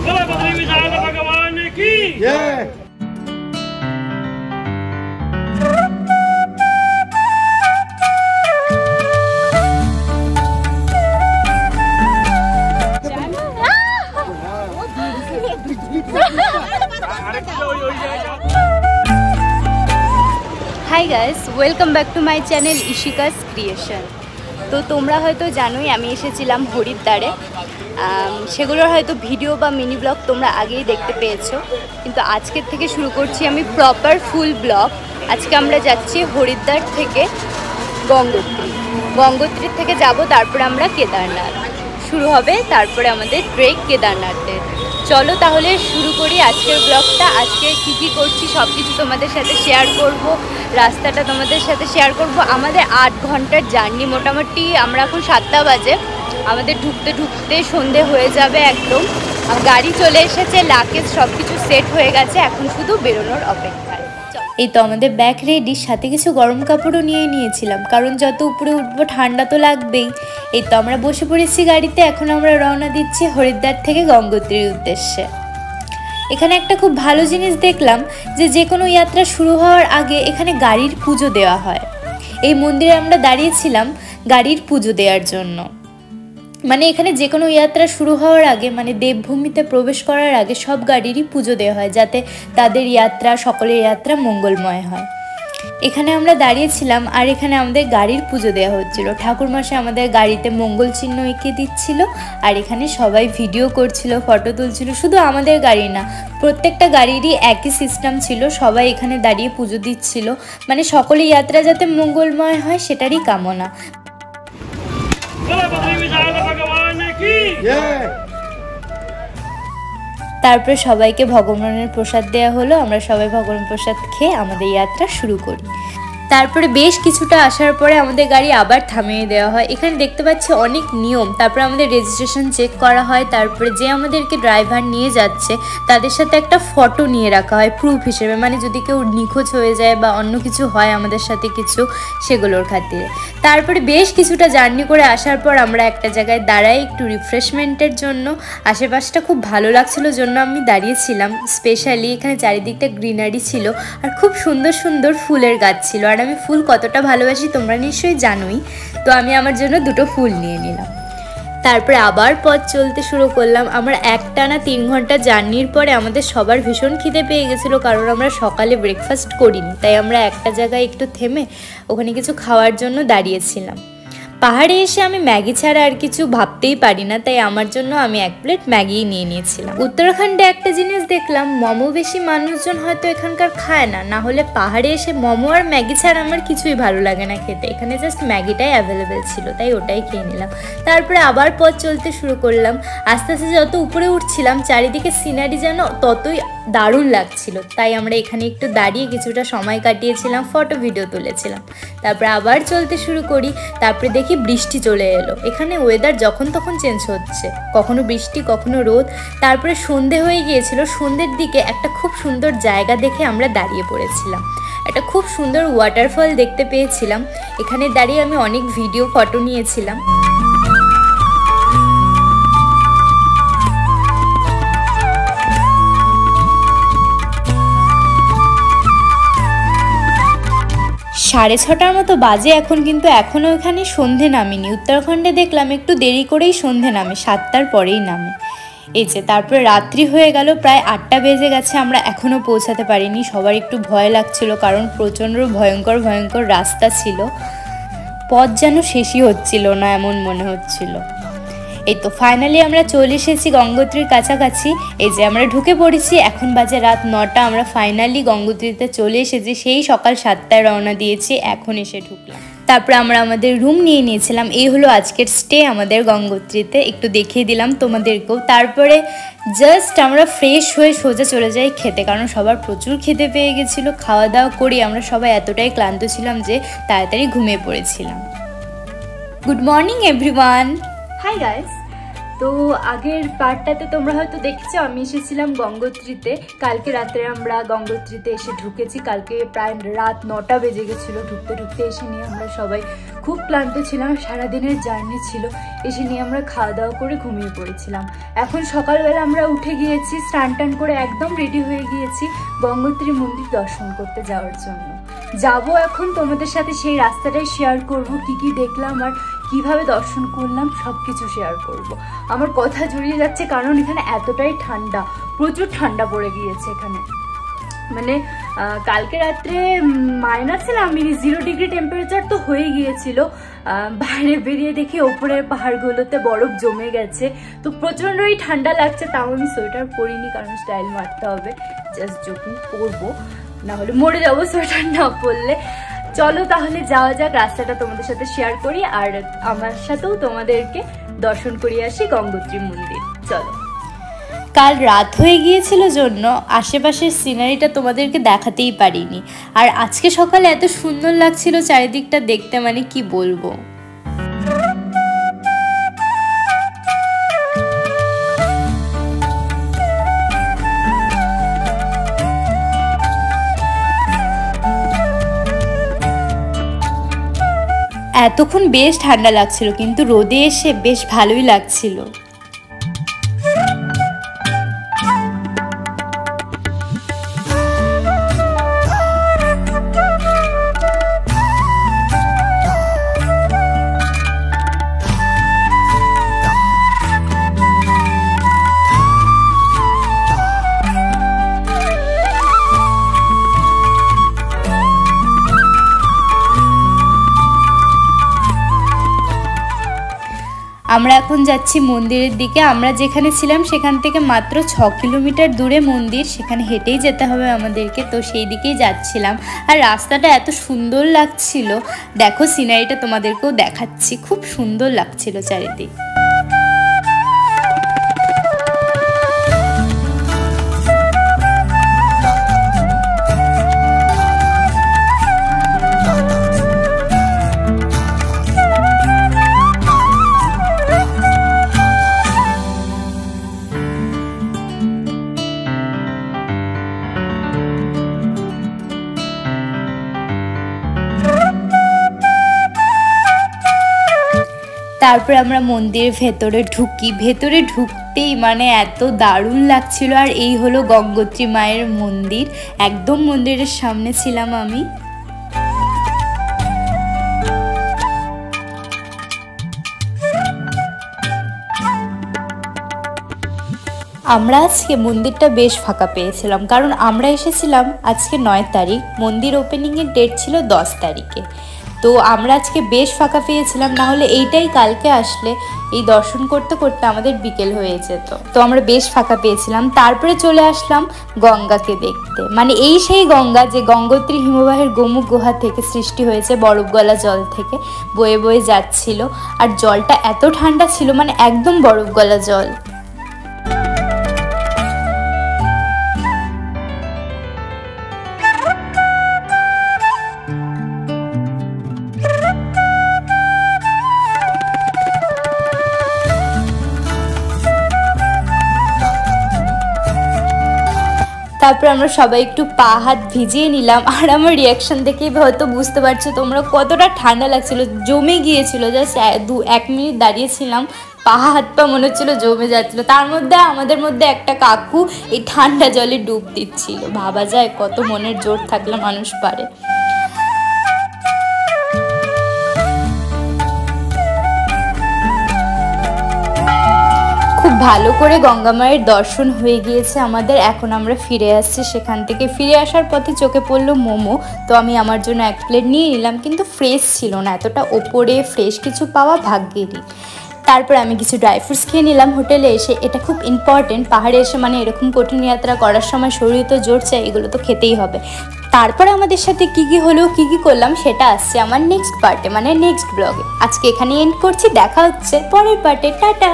भगवान की जय। Hi guys welcome back to my channel Ishika's creation. तो তোমরা হয়তো জানোই আমি এসেছিলাম হরিদ্বারে, সেগুলোর হয়তো ভিডিও বা মিনি ব্লগ তোমরা আগেই দেখতে পেয়েছো, কিন্তু আজকের থেকে শুরু করছি আমি প্রপার ফুল ব্লগ। আজকে আমরা যাচ্ছি হরিদ্বার থেকে গঙ্গোত্রী থেকে যাব, তারপরে আমরা কেদারনাথ শুরু হবে, তারপরে আমাদের ট্রেক কেদারনাথের। চলো তাহলে শুরু করি আজকের ব্লগটা। আজকে কী করছি সব কিছু তোমাদের সাথে শেয়ার করব, রাস্তাটা তোমাদের সাথে শেয়ার করব। আমাদের 8 ঘন্টার জার্নি, মোটামুটি আমরা এখন 7টা বাজে, আমাদের ঢুকতে ঢুকতে সন্ধে হয়ে যাবে একদম। গাড়ি চলে এসেছে, লাগেজ সব কিছু সেট হয়ে গেছে, এখন শুধু বেরোনোর অপেক্ষায়। এই তো আমাদের ব্যাগ রেডি, সাথে কিছু গরম কাপড়ও নিয়ে নিয়েছিলাম, কারণ যত উপরে উঠবো ঠান্ডা তো লাগবেই। এই তো আমরা বসে পড়েছি গাড়িতে, এখন আমরা রওনা দিচ্ছি হরিদ্বার থেকে গঙ্গোত্রীর উদ্দেশ্যে। এখানে একটা খুব ভালো জিনিস দেখলাম যে কোনো যাত্রা শুরু হওয়ার আগে এখানে গাড়ির পুজো দেওয়া হয়। এই মন্দিরে আমরা দাঁড়িয়েছিলাম গাড়ির পুজো দেওয়ার জন্য। মানে এখানে যে কোনো যাত্রা শুরু হওয়ার আগে, মানে দেবভূমিতে প্রবেশ করার আগে সব গাড়িরই পুজো দেওয়া হয়, যাতে তাদের যাত্রা, সকলের যাত্রা মঙ্গলময় হয়। এখানে আমরা দাঁড়িয়েছিলাম আর এখানে আমাদের গাড়ির পুজো দেওয়া হচ্ছিল। ঠাকুরমশাই আমাদের গাড়িতে মঙ্গল চিহ্ন এঁকে দিচ্ছিল, আর এখানে সবাই ভিডিও করছিল, ফটো তুলছিল। শুধু আমাদের গাড়ি না, প্রত্যেকটা গাড়িরই একই সিস্টেম ছিল, সবাই এখানে দাঁড়িয়ে পুজো দিচ্ছিল, মানে সকলের যাত্রা যাতে মঙ্গলময় হয় সেটারই কামনা। তারপরে সবাইকে ভগবানের প্রসাদ দেওয়া হলো, আমরা সবাই ভগবানের প্রসাদ খেয়ে আমাদের যাত্রা শুরু করি। তারপরে বেশ কিছুটা আসার পরে আমাদের গাড়ি আবার থামিয়ে দেওয়া হয়। এখানে দেখতে পাচ্ছি অনেক নিয়ম। তারপরে আমাদের রেজিস্ট্রেশন চেক করা হয়, তারপরে যে আমাদেরকে ড্রাইভার নিয়ে যাচ্ছে তাদের সাথে একটা ফটো নিয়ে রাখা হয় প্রুফ হিসেবে, মানে যদি কেউ নিখোঁজ হয়ে যায় বা অন্য কিছু হয় আমাদের সাথে কিছু, সেগুলোর খাতিরে। তারপরে বেশ কিছুটা জার্নি করে আসার পর আমরা একটা জায়গায় দাঁড়াই একটু রিফ্রেশমেন্টের জন্য। আশেপাশটা খুব ভালো লাগছিল জন্য আমি দাঁড়িয়েছিলাম। স্পেশালি এখানে চারিদিকটা গ্রিনারি ছিল আর খুব সুন্দর সুন্দর ফুলের গাছ ছিল, আর আমি ফুল কতটা ভালোবাসি তোমরা নিশ্চয়ই জানোই। তো আমি আমার জন্য 2টো ফুল নিয়ে নিলাম। তারপরে আবার পথ চলতে শুরু করলাম। আমরা একটানা 3 ঘন্টা জার্নির পরে আমাদের সবার ভীষণ খিদে পেয়ে গেছিলো, কারণ আমরা সকালে ব্রেকফাস্ট করিনি, তাই আমরা একটা জায়গায় একটু থেমে ওখানে কিছু খাওয়ার জন্য দাঁড়িয়েছিলাম। পাহাড়ে এসে আমি ম্যাগি ছাড়া আর কিছু ভাবতেই পারি না, তাই আমার জন্য আমি 1 প্লেট ম্যাগি নিয়ে নিয়েছিলাম। উত্তরাখণ্ডে একটা জিনিস দেখলাম, মোমো বেশি মানুষজন হয়তো এখানকার খায় না, না হলে পাহাড়ে এসে মোমো আর ম্যাগি ছাড়া আমার কিছুই ভালো লাগে না খেতে। এখানে জাস্ট ম্যাগিটাই অ্যাভেলেবেল ছিল, তাই ওটাই খেয়ে নিলাম। তারপরে আবার পথ চলতে শুরু করলাম। আস্তে আস্তে যত উপরে উঠছিলাম চারিদিকে সিনারি যেন ততই দারুণ লাগছিল, তাই আমরা এখানে একটু দাঁড়িয়ে কিছুটা সময় কাটিয়েছিলাম, ফটো ভিডিও তুলেছিলাম। তারপরে আবার চলতে শুরু করি। তারপরে দেখি বৃষ্টি চলে এলো। এখানে ওয়েদার যখন তখন চেঞ্জ হচ্ছে, কখনো বৃষ্টি কখনো রোদ। তারপরে সন্ধে হয়ে গিয়েছিল, সন্ধ্যের দিকে একটা খুব সুন্দর জায়গা দেখে আমরা দাঁড়িয়ে পড়েছিলাম। একটা খুব সুন্দর ওয়াটারফল দেখতে পেয়েছিলাম। এখানে দাঁড়িয়ে আমি অনেক ভিডিও ফটো নিয়েছিলাম। সাড়ে 6টার মতো বাজে এখন, কিন্তু এখনও এখানে সন্ধে নামেনি। উত্তরাখণ্ডে দেখলাম একটু দেরি করেই সন্ধে নামে, 7টার পরেই নামে। এই যে তারপরে রাত্রি হয়ে গেল, প্রায় 8টা বেজে গেছে, আমরা এখনও পৌঁছাতে পারিনি। সবার একটু ভয় লাগছিল, কারণ প্রচণ্ড ভয়ঙ্কর ভয়ঙ্কর রাস্তা ছিল, পথ যেন শেষই হচ্ছিল না এমন মনে হচ্ছিল। এই তো ফাইনালি আমরা চলে এসেছি গঙ্গোত্রীর কাছাকাছি। এই যে আমরা ঢুকে পড়েছি, এখন বাজে রাত 9টা। আমরা ফাইনালি গঙ্গোত্রীতে চলে এসেছি। সেই সকাল 7টায় রওনা দিয়েছি, এখন এসে ঢুকলাম। তারপরে আমরা আমাদের রুম নিয়ে নিয়েছিলাম। এই হলো আজকের স্টে আমাদের গঙ্গোত্রীতে, একটু দেখিয়ে দিলাম তোমাদেরকেও। তারপরে জাস্ট আমরা ফ্রেশ হয়ে সোজা চলে যাই খেতে, কারণ সবার প্রচুর খেতে পেয়ে গেছিলো। খাওয়া দাওয়া করি আমরা সবাই এতটাই ক্লান্ত ছিলাম যে তাড়াতাড়ি ঘুমিয়ে পড়েছিলাম। Good morning everyone. Hi guys. তো আগের পার্টটাতে তোমরা হয়তো দেখেছো আমি এসেছিলাম গঙ্গোত্রীতে। কালকে রাত্রে আমরা গঙ্গোত্রীতে এসে ঢুকেছি। কালকে প্রায় রাত 9টা বেজে গেছিলো ঢুকতে ঢুকতে। এসে নিয়ে আমরা সবাই খুব ক্লান্ত ছিলাম, সারাদিনের জার্নি ছিল। এসে নিয়ে আমরা খাওয়া দাওয়া করে ঘুমিয়ে পড়েছিলাম। এখন সকালবেলা আমরা উঠে গিয়েছি, স্নান টান করে একদম রেডি হয়ে গিয়েছি গঙ্গোত্রী মন্দির দর্শন করতে যাওয়ার জন্য। যাব এখন তোমাদের সাথে সেই রাস্তাটাই শেয়ার করব, কি কি দেখলাম আর কিভাবে দর্শন করলাম সব কিছু শেয়ার করব। আমার কথা জড়িয়ে যাচ্ছে কারণ এখানে এতটাই ঠান্ডা, প্রচুর ঠান্ডা পড়ে গিয়েছে এখানে। মানে কালকে রাত্রে মাইনাসে নামিনি, 0 ডিগ্রি টেম্পারেচার তো হয়ে গিয়েছিল। বাইরে বেরিয়ে দেখি ওপরের পাহাড়গুলোতে বরফ জমে গেছে, তো প্রচণ্ডই ঠান্ডা লাগছে। তাও আমি সোয়েটার পরিনি কারণ স্টাইল মারতে হবে, জাস্ট জোকিং পরবো, না হলে মরে যাবো সোয়েটার না পরলে। চলো তাহলে যাওয়া যাক, রাস্তাটা তোমাদের সাথে শেয়ার করি আর আমার সাথেও তোমাদেরকে দর্শন করিয়ে আসি গঙ্গোত্রী মন্দির। চলো। কাল রাত হয়ে গিয়েছিল জন্য আশেপাশের সিনারিটা তোমাদেরকে দেখাতেই পারিনি। আর আজকে সকালে এত সুন্দর লাগছিল চারিদিকটা দেখতে, মানে কি বলবো। এতক্ষণ বেশ ঠান্ডা লাগছিল, কিন্তু রোদে এসে বেশ ভালোই লাগছিল। আমরা এখন যাচ্ছি মন্দিরের দিকে। আমরা যেখানে ছিলাম সেখান থেকে মাত্র 6 কিলোমিটার দূরে মন্দির, সেখানে হেঁটেই যেতে হবে আমাদেরকে, তো সেই দিকেই যাচ্ছিলাম। আর রাস্তাটা এত সুন্দর লাগছিল, দেখো সিনারিটা তোমাদেরকেও দেখাচ্ছি, খুব সুন্দর লাগছিল চারিদিক। তারপরে আমরা মন্দিরের ভেতরে ঢুকি। ভেতরে ঢুকতেই মানে এত দারুণ লাগছিল। আর এই হলো গঙ্গোত্রী মায়ের মন্দির, একদম মন্দিরের সামনে ছিলাম আমি। আমরা আজকে মন্দিরটা বেশ ফাঁকা পেয়েছিলাম, কারণ আমরা এসেছিলাম আজকে 9 তারিখ, মন্দির ওপেনিংয়ের ডেট ছিল 10 তারিখে। তো আমরা আজকে বেশ ফাঁকা পেয়েছিলাম, না হলে এইটাই কালকে আসলে এই দর্শন করতে করতে আমাদের বিকেল হয়ে যেত। তো আমরা বেশ ফাঁকা পেয়েছিলাম। তারপরে চলে আসলাম গঙ্গাকে দেখতে, মানে এই সেই গঙ্গা যে গঙ্গোত্রী হিমবাহের গোমুখ গুহা থেকে সৃষ্টি হয়েছে, বরফ গলা জল থেকে বয়ে বয়ে যাচ্ছিল। আর জলটা এত ঠান্ডা ছিল, মানে একদম বরফ গলা জল। তারপর আমরা সবাই একটু পা হাত ভিজিয়ে নিলাম। আর আমার রিয়াকশন দেখেই হয়তো বুঝতে পারছো তোমরা কতটা ঠান্ডা লাগছিল, জমে গিয়েছিল। জাস্ট 1 মিনিট দাঁড়িয়েছিলাম, পা হাত পা মনে হচ্ছিল জমে যাচ্ছিল। তার মধ্যে আমাদের মধ্যে একটা কাকু এই ঠান্ডা জলে ডুব দিচ্ছিল। ভাবা যায় কত মনের জোর থাকলে মানুষ পারে। খুব ভালো করে গঙ্গা মায়ের দর্শন হয়ে গিয়েছে আমাদের। এখন আমরা ফিরে আসছি সেখান থেকে। ফিরে আসার পথে চোখে পড়লো মোমো, তো আমি আমার জন্য 1 প্লেট নিয়ে নিলাম, কিন্তু ফ্রেশ ছিল না। এতটা ওপরে ফ্রেশ কিছু পাওয়া ভাগ্যেরই। তারপর আমি কিছু ড্রাই ফ্রুটস খেয়ে নিলাম হোটেলে এসে। এটা খুব ইম্পর্টেন্ট, পাহাড়ে এসে মানে এরকম কঠিন যাত্রা করার সময় শরীর তো জোর চাই, এগুলো তো খেতেই হবে। তারপরে আমাদের সাথে কি কি হলো, কি কি করলাম সেটা আসছে আমার নেক্সট পার্টে, মানে নেক্সট ব্লগে। আজকে এখানে এন্ড করছি, দেখা হচ্ছে পরের পার্টে। টাটা।